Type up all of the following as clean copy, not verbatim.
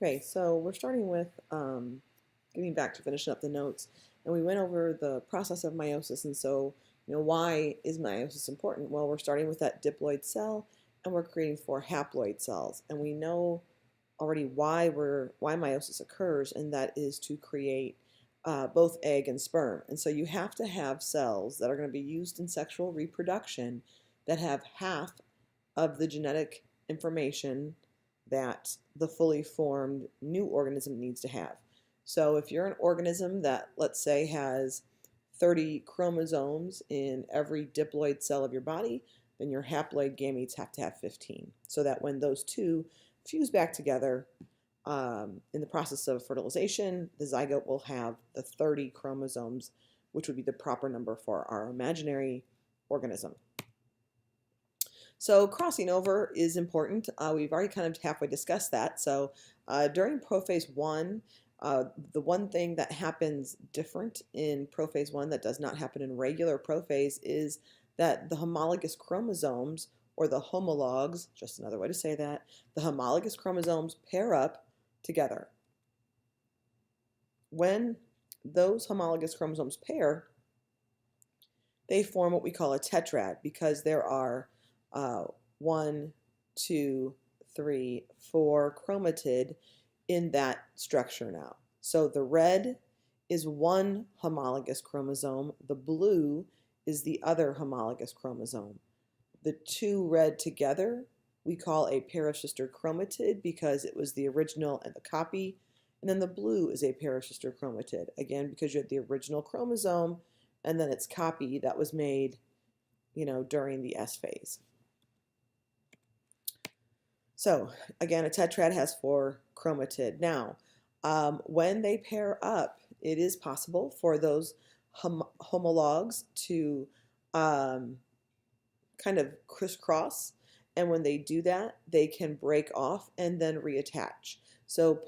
Okay, so we're starting with getting back to finishing up the notes, and we went over the process of meiosis. And so, why is meiosis important? Well, we're starting with that diploid cell, and we're creating 4 haploid cells, and we know already why meiosis occurs, and that is to create both egg and sperm. And so you have to have cells that are going to be used in sexual reproduction that have half of the genetic information that the fully formed new organism needs to have. So if you're an organism that, let's say, has 30 chromosomes in every diploid cell of your body, then your haploid gametes have to have 15, so that when those two fuse back together in the process of fertilization, the zygote will have the 30 chromosomes, which would be the proper number for our imaginary organism. So crossing over is important. We've already kind of halfway discussed that. So during prophase 1, the one thing that happens different in prophase 1 that does not happen in regular prophase is that the homologous chromosomes, or the homologs, just another way to say that, the homologous chromosomes pair up together. When those homologous chromosomes pair, they form what we call a tetrad, because there are 1, 2, 3, 4 chromatid in that structure now. So the red is one homologous chromosome, the blue is the other homologous chromosome. The two red together we call a pair of sister chromatid because it was the original and the copy, and then the blue is a pair of sister chromatid, again because you had the original chromosome and then its copy that was made, during the S phase. So again, a tetrad has 4 chromatid. Now, when they pair up, it is possible for those homologs to kind of crisscross, and when they do that, they can break off and then reattach. So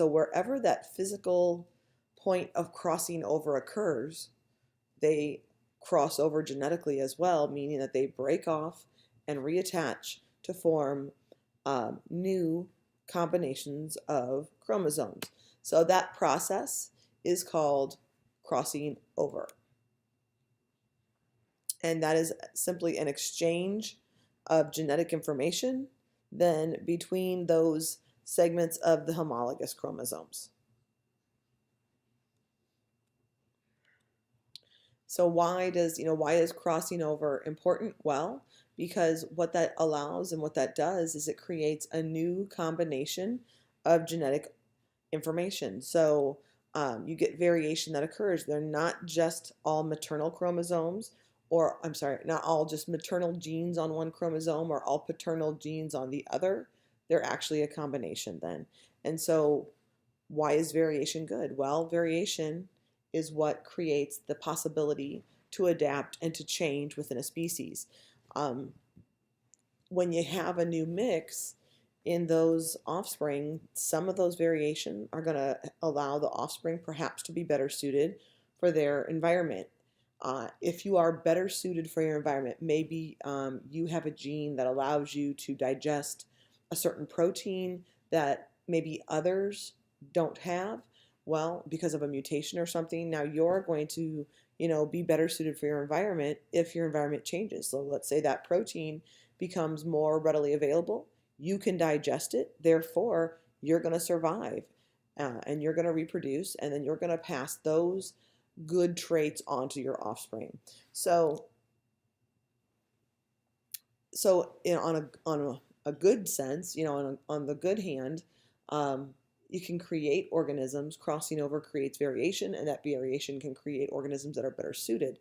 wherever that physical point of crossing over occurs, they cross over genetically as well, meaning that they break off and reattach to form new combinations of chromosomes. So that process is called crossing over. And that is simply an exchange of genetic information then between those segments of the homologous chromosomes. So why is crossing over important? Well, because what that allows and what that does is it creates a new combination of genetic information. So you get variation that occurs. They're not just all maternal chromosomes, or I'm sorry, not all just maternal genes on one chromosome or all paternal genes on the other. They're actually a combination then. And so why is variation good? Well, variation is what creates the possibility to adapt and to change within a species. When you have a new mix in those offspring, some of those variation are going to allow the offspring perhaps to be better suited for their environment. If you are better suited for your environment, maybe you have a gene that allows you to digest a certain protein that maybe others don't have. Well, because of a mutation or something, now you're going to, be better suited for your environment if your environment changes. So let's say that protein becomes more readily available. You can digest it, therefore you're going to survive and you're going to reproduce, and then you're going to pass those good traits onto your offspring. So on a good sense, on the good hand, you can create organisms. Crossing over creates variation, and that variation can create organisms that are better suited.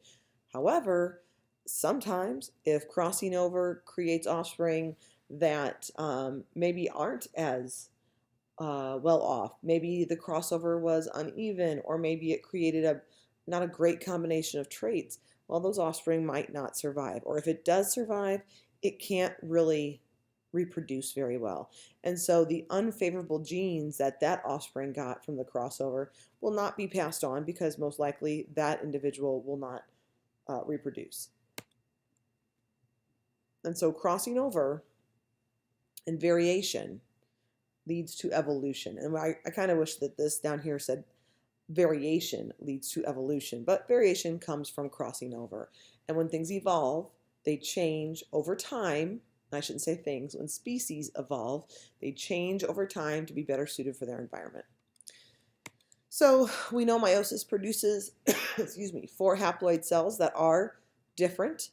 However, sometimes if crossing over creates offspring that maybe aren't as well off, maybe the crossover was uneven, or maybe it created not a great combination of traits, well, those offspring might not survive. Or if it does survive, it can't really reproduce very well. And so the unfavorable genes that offspring got from the crossover will not be passed on, because most likely that individual will not reproduce. And so crossing over and variation leads to evolution. And I kind of wish that this down here said variation leads to evolution, but variation comes from crossing over. And when things evolve, they change over time. I shouldn't say things. When species evolve, they change over time to be better suited for their environment. So we know meiosis produces, excuse me, 4 haploid cells that are different,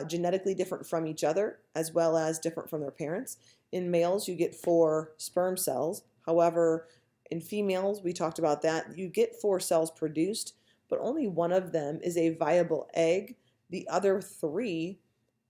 genetically different from each other, as well as different from their parents. In males, you get 4 sperm cells. However, in females, we talked about that, you get 4 cells produced, but only one of them is a viable egg. The other 3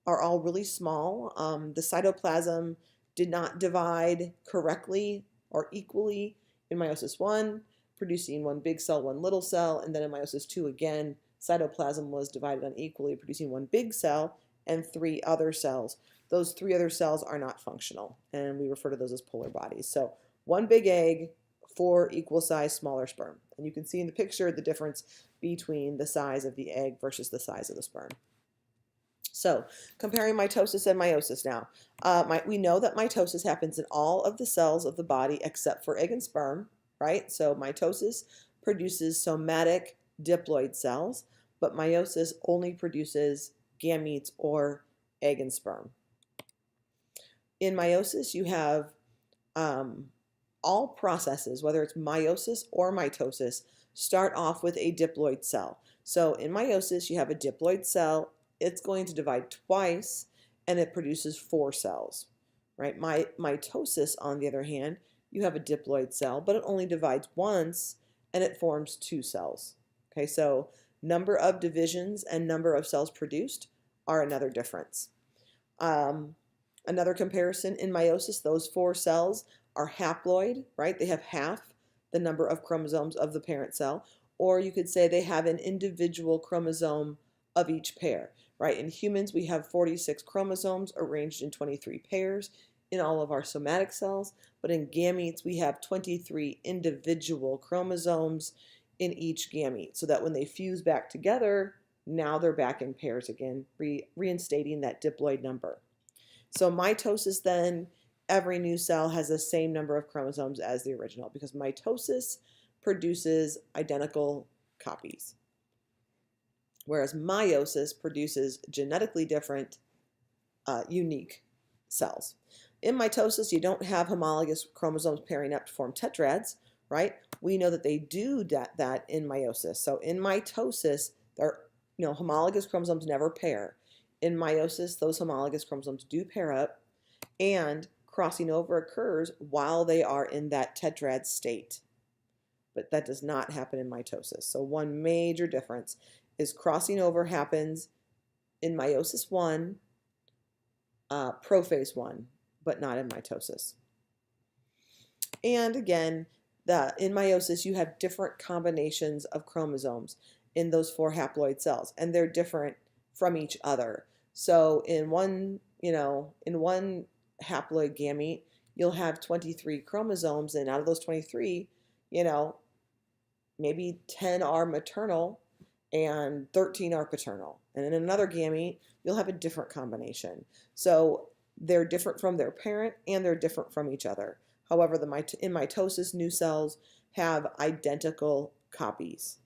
are all really small. The cytoplasm did not divide correctly or equally in meiosis 1, producing 1 big cell, 1 little cell, and then in meiosis 2 again, cytoplasm was divided unequally, producing 1 big cell and 3 other cells. Those 3 other cells are not functional, and we refer to those as polar bodies. So 1 big egg, 4 equal size smaller sperm. And you can see in the picture the difference between the size of the egg versus the size of the sperm. So comparing mitosis and meiosis now. We know that mitosis happens in all of the cells of the body except for egg and sperm, right? So mitosis produces somatic diploid cells, but meiosis only produces gametes or egg and sperm. In meiosis, you have all processes, whether it's meiosis or mitosis, start off with a diploid cell. So in meiosis, you have a diploid cell. It's going to divide twice, and it produces 4 cells, right? Mitosis, on the other hand, you have a diploid cell, but it only divides once, and it forms 2 cells. Okay, so number of divisions and number of cells produced are another difference. Another comparison, in meiosis, those 4 cells are haploid, right? They have half the number of chromosomes of the parent cell, or you could say they have an individual chromosome of each pair, right? In humans, we have 46 chromosomes arranged in 23 pairs in all of our somatic cells, but in gametes, we have 23 individual chromosomes in each gamete, so that when they fuse back together, now they're back in pairs again, reinstating that diploid number. So mitosis then, every new cell has the same number of chromosomes as the original because mitosis produces identical copies, whereas meiosis produces genetically different, unique cells. In mitosis, you don't have homologous chromosomes pairing up to form tetrads, right? We know that they do that in meiosis. So in mitosis, homologous chromosomes never pair. In meiosis, those homologous chromosomes do pair up, and crossing over occurs while they are in that tetrad state. But that does not happen in mitosis. So one major difference is crossing over happens in meiosis 1, prophase 1, but not in mitosis. And again, in meiosis, you have different combinations of chromosomes in those 4 haploid cells, and they're different from each other. So in one haploid gamete, you'll have 23 chromosomes, and out of those 23, maybe 10 are maternal and 13 are paternal. And in another gamete, you'll have a different combination. So they're different from their parent and they're different from each other. However, in mitosis, new cells have identical copies.